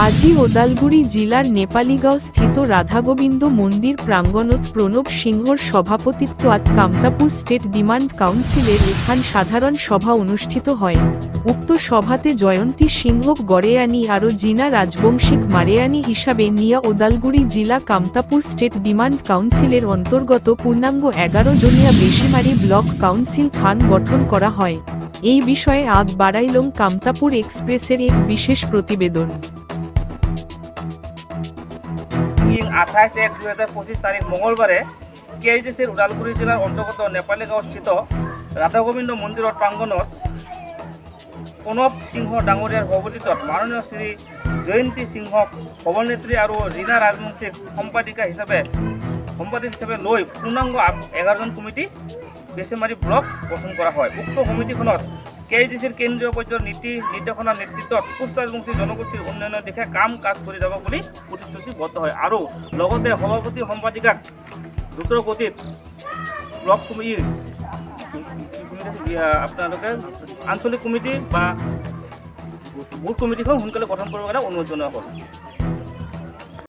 আজি ওদালগুৰি জিলাৰ নেপালীগাঁও স্থিত ৰাধাগোবিন্দ মন্দিৰ প্ৰাংগণত প্ৰণৱ সিংহৰ সভাপতিত্বত কামতাপুৰ ষ্টেট ডিমান্ড কাউন্সিলেৰ এখন সাধাৰণ সভা অনুষ্ঠিত হয়। উক্ত সভাতে জয়ন্তী সিংহক গড়ে আনি আৰু জিনা ৰাজবংশীক মাৰে আনি হিসাবে নিয়া ওদালগুৰি জিলা কামতাপুর ষ্টেট ডিমান্ড কাউন্সিলের অন্তর্গত পূর্ণাঙ্গ 11 জনীয়া বেশিমারি ব্লক কাউন্সিল খান গঠন করা হয়। এই বিষয়ে আগ বাড়াইলং কামতাপুর এক্সপ্রেসের এক বিশেষ প্রতিবেদন। 28/1/2025 তারিখ মঙ্গলবারে কেআইডিসির ওদালগুৰি জিলাৰ অন্তৰ্গত নেপালীগাঁও স্থিত ৰাধাগোবিন্দ মন্দিৰেৰ প্ৰাঙ্গণত প্ৰণৱ সিংহ ডাঙৰীয়াৰ সভাপতিত্বত মাননীয় শ্রী জয়ন্তী সিংহক সভানেত্রী আর রীনা রাজবংশীক সম্পাদিক হিসাবে লৈ পূর্ণাঙ্গ 11 জন কমিটি বেছিমারি ব্লক গঠন করা হয়। উক্ত কমিটিখনত কেআইডিসির কেন্দ্রীয় পর্যায়ের নীতি নির্দেশনার নেতৃত্বত কোচ রাজবংশী জনগোষ্ঠীর উন্নয়নের দিশে কাম কাজ করে যাব বলে প্রতিশ্রুতিবদ্ধ হয় আৰু লগতে সভাপতি সম্পাদিকাক দ্ৰুত গতিত ব্লক কমিটি আপোনালোকে আঞ্চলিক কমিটি বা বুথ কমিটিখন সোনকালে গঠন কৰিবৰ কাৰণে অনুৰোধ জনোৱা হ'ল।